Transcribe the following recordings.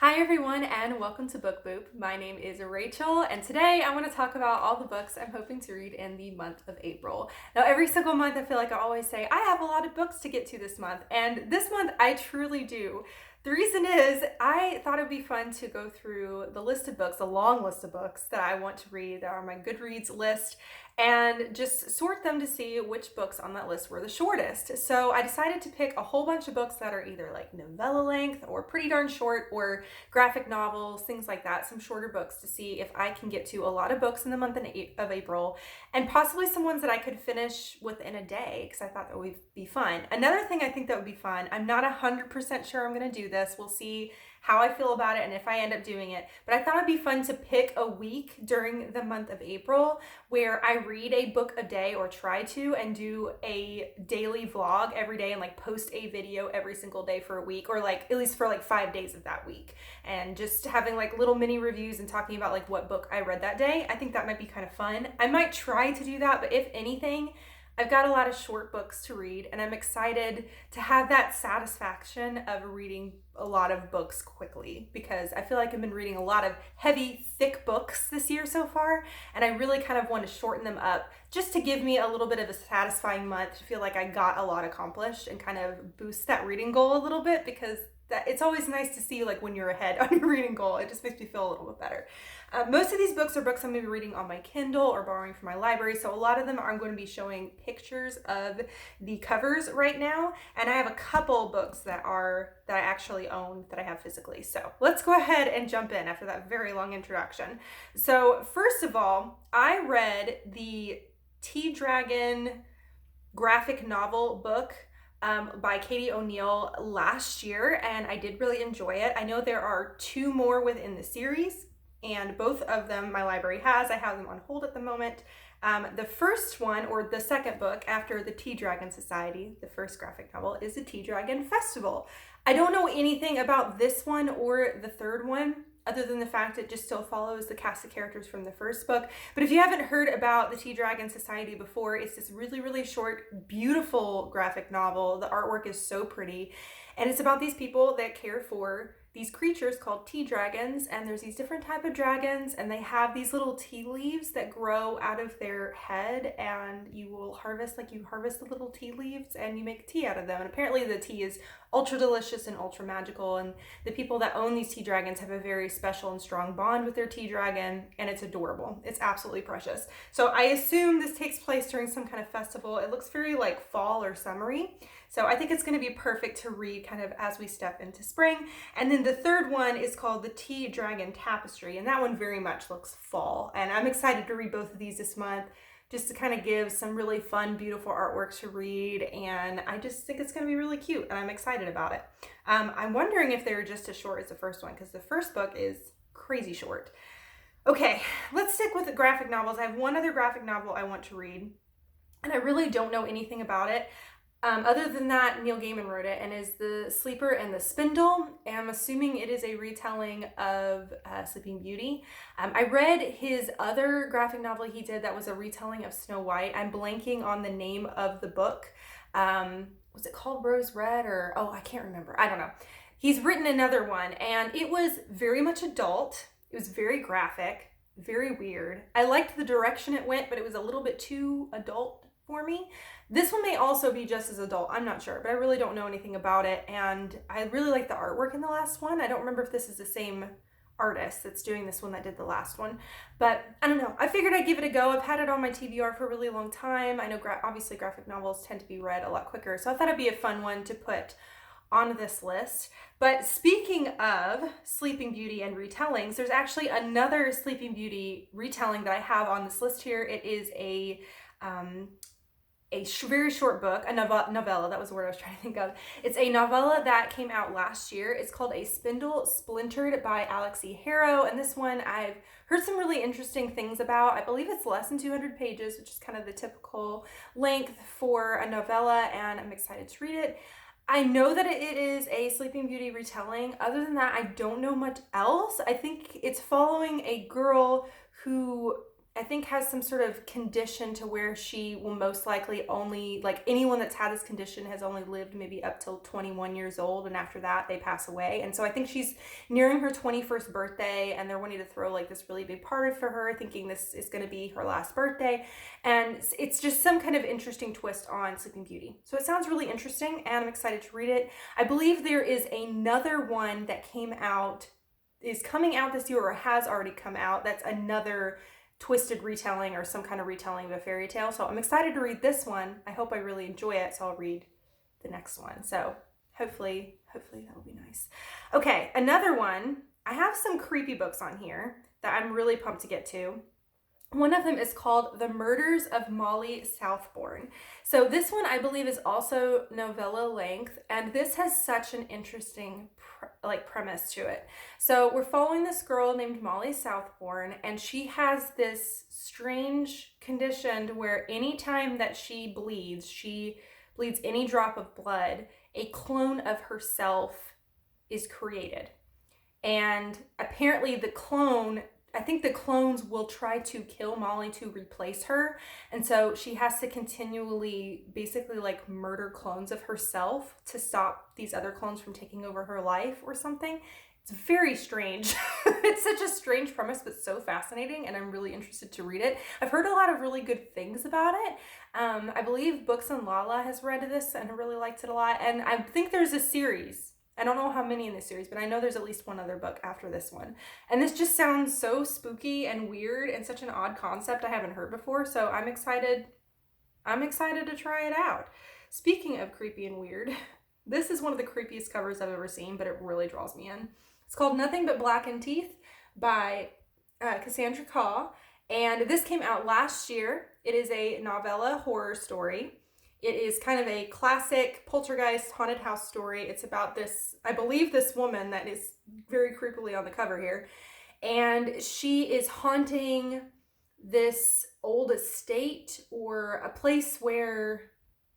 Hi everyone and welcome to Book Boop. My name is Rachel and today I want to talk about all the books I'm hoping to read in the month of April. Now every single month I feel like I always say I have a lot of books to get to this month, and this month I truly do. The reason is I thought it would be fun to go through the list of books, a long list of books that I want to read that are on my Goodreads list, and just sort them to see which books on that list were the shortest. So I decided to pick a whole bunch of books that are either like novella length or pretty darn short, or graphic novels, things like that, some shorter books to see if I can get to a lot of books in the month of April, and possibly some ones that I could finish within a day because I thought that would be fun. Another thing I think that would be fun, I'm not 100% sure I'm going to do this. We'll see how I feel about it and if I end up doing it. But I thought it'd be fun to pick a week during the month of April where I read a book a day, or try to, and do a daily vlog every day and like post a video every single day for a week, or like at least for like 5 days of that week. And just having like little mini reviews and talking about like what book I read that day. I think that might be kind of fun. I might try to do that, but if anything, I've got a lot of short books to read, and I'm excited to have that satisfaction of reading a lot of books quickly, because I feel like I've been reading a lot of heavy, thick books this year so far, and I really kind of want to shorten them up just to give me a little bit of a satisfying month, to feel like I got a lot accomplished and kind of boost that reading goal a little bit, because that it's always nice to see like when you're ahead on your reading goal. It just makes me feel a little bit better. Most of these books are books I'm going to be reading on my Kindle or borrowing from my library, so a lot of them I'm going to be showing pictures of the covers right now, and I have a couple books that I actually own that I have physically. So let's go ahead and jump in after that very long introduction. So first of all, I read the T-Dragon graphic novel book by Katie O'Neill last year, and I did really enjoy it. I know there are two more within the series, and both of them my library has. I have them on hold at the moment. The first one, or the second book after the T-Dragon Society, the first graphic novel, is the T-Dragon Festival. I don't know anything about this one or the third one, other than the fact it just still follows the cast of characters from the first book. But if you haven't heard about the T-Dragon Society before, it's this really, really short, beautiful graphic novel. The artwork is so pretty, and it's about these people that care for these creatures called tea dragons, and there's these different type of dragons, and they have these little tea leaves that grow out of their head, and you will harvest the little tea leaves and you make tea out of them. And apparently the tea is ultra delicious and ultra magical, and the people that own these tea dragons have a very special and strong bond with their tea dragon, and it's adorable. It's absolutely precious. So I assume this takes place during some kind of festival. It looks very like fall or summery. So I think it's going to be perfect to read kind of as we step into spring. And then the third one is called the T-Dragon Tapestry, and that one very much looks fall. And I'm excited to read both of these this month, just to kind of give some really fun, beautiful artwork to read. And I just think it's going to be really cute, and I'm excited about it. I'm wondering if they're just as short as the first one, because the first book is crazy short. Okay, let's stick with the graphic novels. I have one other graphic novel I want to read, and I really don't know anything about it. Other than that, Neil Gaiman wrote it, and is The Sleeper and the Spindle, and I'm assuming it is a retelling of Sleeping Beauty. I read his other graphic novel he did that was a retelling of Snow White. I'm blanking on the name of the book. Was it called Rose Red, or, I can't remember. I don't know. He's written another one, and it was very much adult. It was very graphic, very weird. I liked the direction it went, but it was a little bit too adult for me. This one may also be just as adult, I'm not sure, but I really don't know anything about it, and I really like the artwork in the last one. I don't remember if this is the same artist that's doing this one that did the last one, but I don't know. I figured I'd give it a go. I've had it on my TBR for a really long time. I know obviously graphic novels tend to be read a lot quicker, so I thought it'd be a fun one to put on this list. But speaking of Sleeping Beauty and retellings, there's actually another Sleeping Beauty retelling that I have on this list here. It is a very short book, a novella, that was the word I was trying to think of. It's a novella that came out last year. It's called A Spindle Splintered by Alix Harrow, and this one I've heard some really interesting things about. I believe it's less than 200 pages, which is kind of the typical length for a novella, and I'm excited to read it. I know that it is a Sleeping Beauty retelling. Other than that, I don't know much else. I think it's following a girl who I think has some sort of condition to where she will most likely only, like anyone that's had this condition has only lived maybe up till 21 years old, and after that they pass away. And so I think she's nearing her 21st birthday, and they're wanting to throw like this really big party for her, thinking this is going to be her last birthday. And it's just some kind of interesting twist on Sleeping Beauty. So it sounds really interesting, and I'm excited to read it. I believe there is another one that is coming out this year, or has already come out, that's another twisted retelling or some kind of retelling of a fairy tale. So I'm excited to read this one. I hope I really enjoy it, so I'll read the next one. So hopefully that'll be nice. Okay, another one. I have some creepy books on here that I'm really pumped to get to. One of them is called The Murders of Molly Southbourne. So this one I believe is also novella length, and this has such an interesting premise to it. So we're following this girl named Molly Southbourne, and she has this strange condition where anytime that she bleeds any drop of blood, a clone of herself is created. And apparently I think the clones will try to kill Molly to replace her. And so she has to continually basically like murder clones of herself to stop these other clones from taking over her life or something. It's very strange. It's such a strange premise, but so fascinating, and I'm really interested to read it. I've heard a lot of really good things about it. I believe Books and Lala has read this and really liked it a lot. And I think there's a series. I don't know how many in this series, but I know there's at least one other book after this one. And this just sounds so spooky and weird and such an odd concept I haven't heard before. So I'm excited to try it out. Speaking of creepy and weird, this is one of the creepiest covers I've ever seen, but it really draws me in. It's called Nothing But Blackened Teeth by Cassandra Khaw. And this came out last year. It is a novella horror story. It is kind of a classic poltergeist haunted house story. It's about this woman that is very creepily on the cover here. And she is haunting this old estate or a place where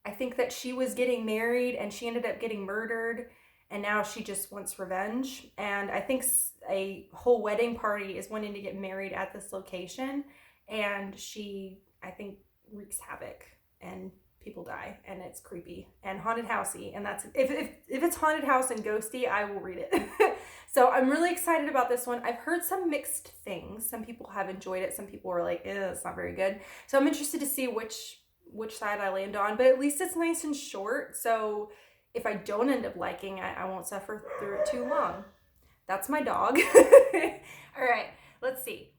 I think that she was getting married and she ended up getting murdered. And now she just wants revenge. And I think a whole wedding party is wanting to get married at this location. And she, I think, wreaks havoc and people die, and it's creepy and haunted housey, and that's if it's haunted house and ghosty, I will read it. So I'm really excited about this one. I've heard some mixed things. Some people have enjoyed it, some people were like, it's not very good. So I'm interested to see which side I land on, but at least it's nice and short, so if I don't end up liking it, I won't suffer through it too long. That's my dog. All right, let's see.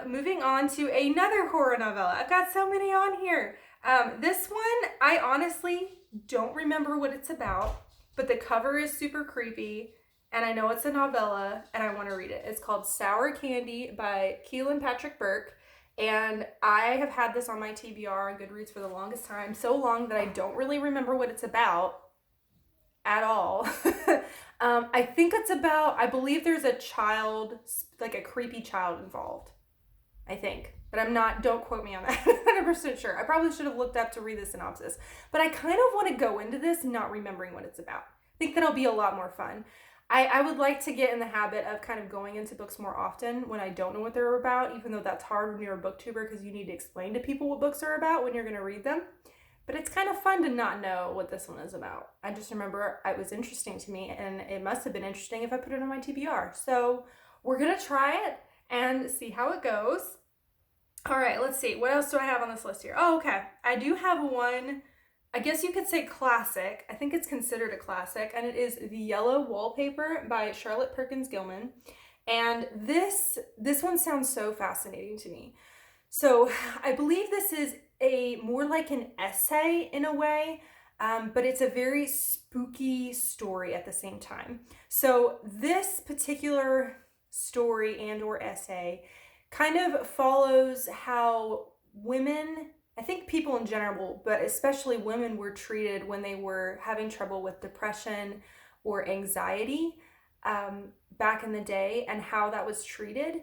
Moving on to another horror novella. I've got so many on here. This one, I honestly don't remember what it's about, but the cover is super creepy, and I know it's a novella, and I want to read it. It's called Sour Candy by Kealan Patrick Burke, and I have had this on my TBR on Goodreads for the longest time, so long that I don't really remember what it's about at all. I believe there's a child, like a creepy child involved, I think. But don't quote me on that. I'm 100% sure. I probably should have looked up to read the synopsis. But I kind of want to go into this not remembering what it's about. I think that'll be a lot more fun. I would like to get in the habit of kind of going into books more often when I don't know what they're about, even though that's hard when you're a booktuber because you need to explain to people what books are about when you're going to read them. But it's kind of fun to not know what this one is about. I just remember it was interesting to me, and it must have been interesting if I put it on my TBR. So we're going to try it and see how it goes. All right, let's see. What else do I have on this list here? Oh, okay. I do have one, I guess you could say classic. I think it's considered a classic, and it is The Yellow Wallpaper by Charlotte Perkins Gilman. And this one sounds so fascinating to me. So I believe this is more like an essay in a way, but it's a very spooky story at the same time. So this particular story and or essay kind of follows how women, I think people in general, but especially women, were treated when they were having trouble with depression or anxiety back in the day, and how that was treated.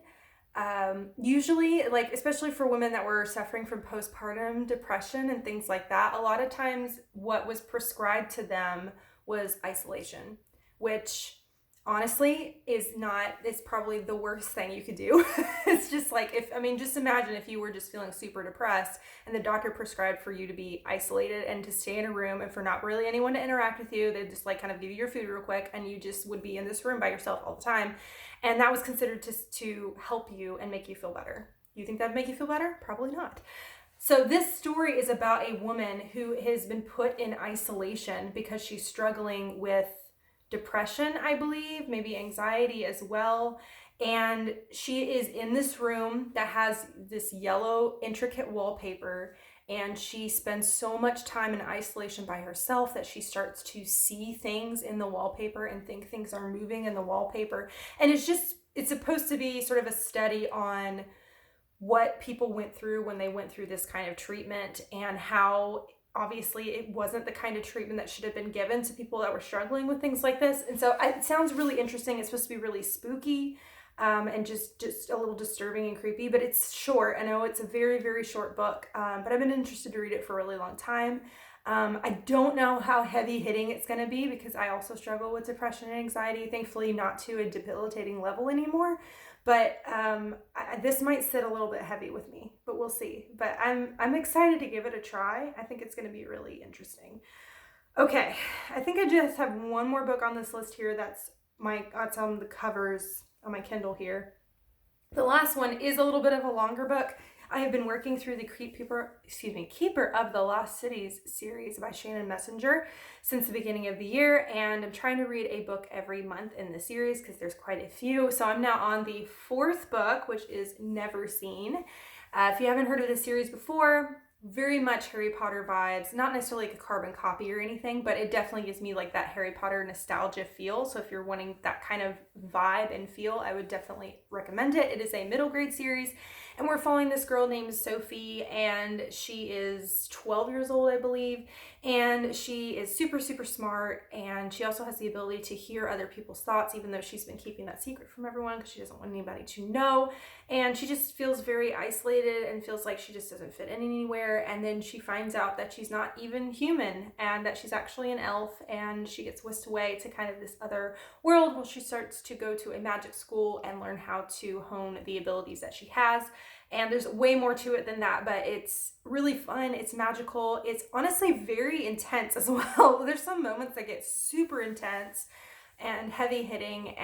Usually, like, especially for women that were suffering from postpartum depression and things like that, a lot of times what was prescribed to them was isolation, which honestly it's probably the worst thing you could do. It's just like, just imagine if you were just feeling super depressed and the doctor prescribed for you to be isolated and to stay in a room and for not really anyone to interact with you. They'd just like kind of give you your food real quick and you just would be in this room by yourself all the time. And that was considered to help you and make you feel better. You think that'd make you feel better? Probably not. So this story is about a woman who has been put in isolation because she's struggling with depression, I believe, maybe anxiety as well. And she is in this room that has this yellow, intricate wallpaper. And she spends so much time in isolation by herself that she starts to see things in the wallpaper and think things are moving in the wallpaper. And it's supposed to be sort of a study on what people went through when they went through this kind of treatment, and how obviously it wasn't the kind of treatment that should have been given to people that were struggling with things like this. And so it sounds really interesting. It's supposed to be really spooky and just a little disturbing and creepy, but it's short. I know it's a very, very short book, but I've been interested to read it for a really long time. I don't know how heavy hitting it's going to be because I also struggle with depression and anxiety, thankfully not to a debilitating level anymore. But this might sit a little bit heavy with me, but we'll see. But I'm excited to give it a try. I think it's going to be really interesting. Okay, I think I just have one more book on this list here that's on the covers on my Kindle here. The last one is a little bit of a longer book. I have been working through the Keeper of the Lost Cities series by Shannon Messenger since the beginning of the year, and I'm trying to read a book every month in the series because there's quite a few. So I'm now on the 4th book, which is Neverseen. If you haven't heard of this series before, very much Harry Potter vibes, not necessarily like a carbon copy or anything, but it definitely gives me like that Harry Potter nostalgia feel. So if you're wanting that kind of vibe and feel, I would definitely recommend it. It is a middle grade series, and we're following this girl named Sophie, and she is 12 years old, I believe, and she is super, super smart, and she also has the ability to hear other people's thoughts, even though she's been keeping that secret from everyone because she doesn't want anybody to know. And she just feels very isolated and feels like she just doesn't fit in anywhere. And then she finds out that she's not even human and that she's actually an elf, and she gets whisked away to kind of this other world where she starts to go to a magic school and learn how to hone the abilities that she has. And there's way more to it than that, but it's really fun. It's magical. It's honestly very intense as well. There's some moments that get super intense and heavy hitting,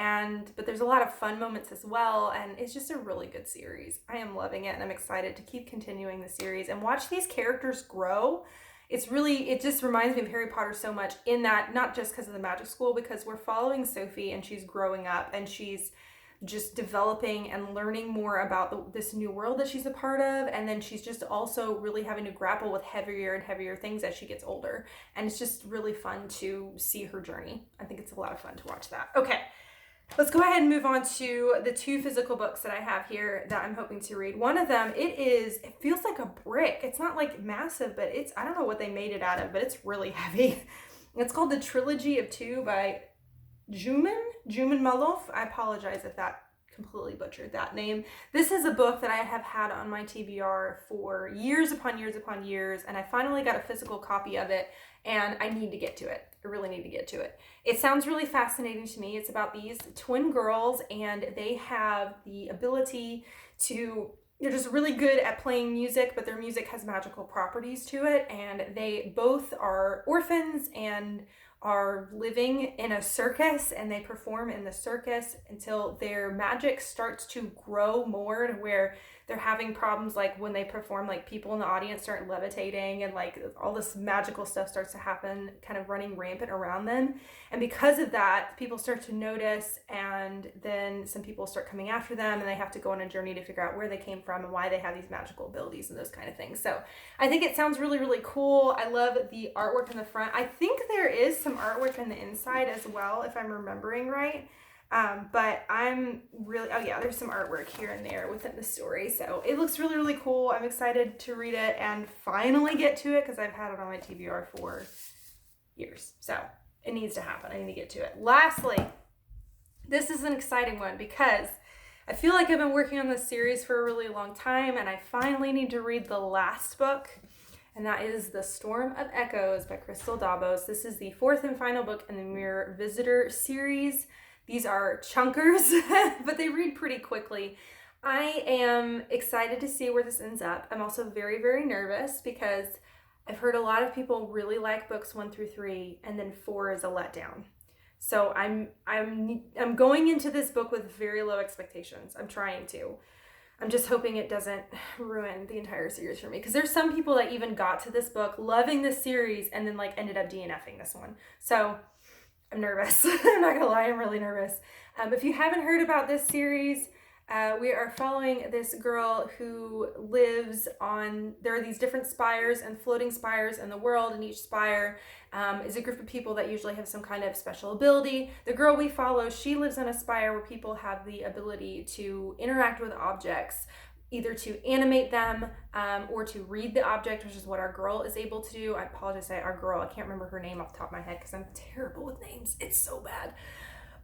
but there's a lot of fun moments as well, and it's just a really good series. I am loving it, and I'm excited to keep continuing the series and watch these characters grow. It just reminds me of Harry Potter so much, in that, not just because of the magic school, because we're following Sophie and she's growing up and she's just developing and learning more about this new world that she's a part of, and then she's just also really having to grapple with heavier and heavier things as she gets older, and it's just really fun to see her journey. I think it's a lot of fun to watch that. Okay, let's go ahead and move on to the 2 physical books that I have here that I'm hoping to read. One of them, it feels like a brick. It's not like massive, but I don't know what they made it out of, but it's really heavy. It's called the Trilogy of Two by Juman Malouf. I apologize if that completely butchered that name. This is a book that I have had on my TBR for years upon years upon years, and I finally got a physical copy of it, and I need to get to it. I really need to get to it. It sounds really fascinating to me. It's about these twin girls, and they have the ability to, they're just really good at playing music, but their music has magical properties to it, and they both are orphans and are living in a circus, and they perform in the circus until their magic starts to grow more to where they're having problems, like when they perform, like people in the audience start levitating and like all this magical stuff starts to happen, kind of running rampant around them. And because of that, people start to notice, and then some people start coming after them, and they have to go on a journey to figure out where they came from and why they have these magical abilities and those kind of things. So I think it sounds really, really cool. I love the artwork in the front. I think there is some artwork in the inside as well, if I'm remembering right. But I'm really, oh yeah, there's some artwork here and there within the story. So it looks really, really cool. I'm excited to read it and finally get to it because I've had it on my TBR for years. So it needs to happen. I need to get to it. Lastly, this is an exciting one because I feel like I've been working on this series for a really long time, and I finally need to read the last book, and that is The Storm of Echoes by Christelle Dabos. This is the 4th and final book in the Mirror Visitor series. These are chunkers, but they read pretty quickly. I am excited to see where this ends up. I'm also very, very nervous because I've heard a lot of people really like books 1 through 3, and then 4 is a letdown. So I'm going into this book with very low expectations. I'm trying to. I'm just hoping it doesn't ruin the entire series for me, because there's some people that even got to this book loving this series and then like ended up DNFing this one. So I'm nervous. I'm not gonna lie, I'm really nervous. If you haven't heard about this series, we are following this girl who lives on, there are these different spires and floating spires in the world, and each spire is a group of people that usually have some kind of special ability. The girl we follow, she lives on a spire where people have the ability to interact with objects, either to animate them or to read the object, which is what our girl is able to do. I apologize, I say our girl, I can't remember her name off the top of my head because I'm terrible with names. It's so bad.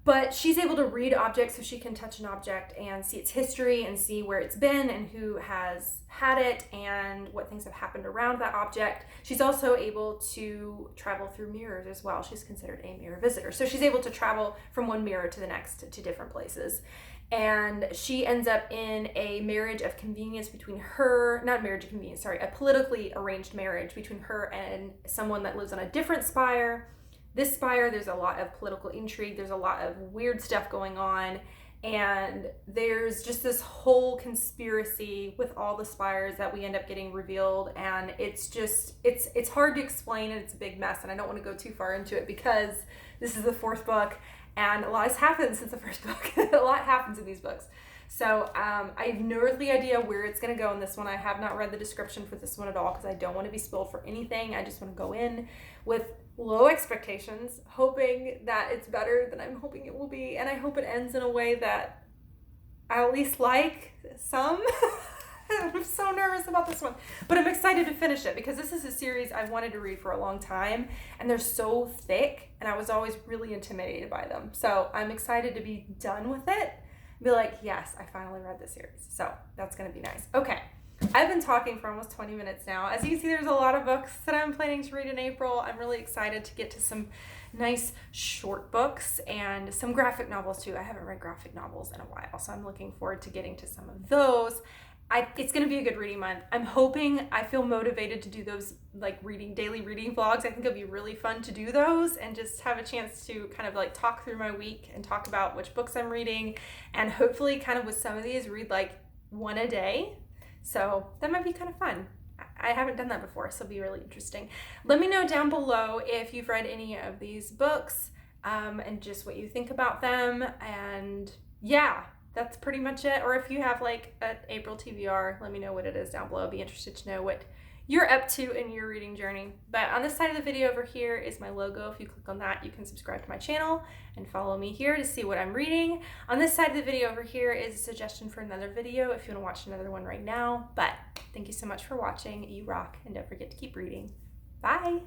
But she's able to read objects, so she can touch an object and see its history and see where it's been and who has had it and what things have happened around that object. She's also able to travel through mirrors as well. She's considered a mirror visitor. So she's able to travel from one mirror to the next to different places. And she ends up in a marriage of convenience between her, not marriage of convenience, sorry, a politically arranged marriage between her and someone that lives on a different spire. This spire, there's a lot of political intrigue, there's a lot of weird stuff going on, and there's just this whole conspiracy with all the spires that we end up getting revealed, and it's just, it's hard to explain, and it's a big mess, and I don't want to go too far into it because this is the 4th book, and a lot has happened since the 1st book. A lot happens in these books. So I have no earthly idea where it's going to go in this one. I have not read the description for this one at all because I don't want to be spoiled for anything. I just want to go in with low expectations, hoping that it's better than I'm hoping it will be, and I hope it ends in a way that I at least like some. I'm so nervous about this one, but I'm excited to finish it because this is a series I've wanted to read for a long time, and they're so thick, and I was always really intimidated by them. So I'm excited to be done with it, be like, yes, I finally read this series. So that's gonna be nice. Okay. I've been talking for almost 20 minutes now. As you can see, there's a lot of books that I'm planning to read in April. I'm really excited to get to some nice short books and some graphic novels too. I haven't read graphic novels in a while, so I'm looking forward to getting to some of those. It's going to be a good reading month. I'm hoping, I feel motivated to do those like daily reading vlogs. I think it'll be really fun to do those and just have a chance to kind of like talk through my week and talk about which books I'm reading, and hopefully kind of with some of these read like one a day. So that might be kind of fun. I haven't done that before, so it'll be really interesting. Let me know down below if you've read any of these books and just what you think about them. And yeah, that's pretty much it. Or if you have like an April TBR, let me know what it is down below. I'd be interested to know what you're up to in your reading journey. But on this side of the video over here is my logo. If you click on that, you can subscribe to my channel and follow me here to see what I'm reading. On this side of the video over here is a suggestion for another video if you want to watch another one right now. But thank you so much for watching. You rock, and don't forget to keep reading. Bye!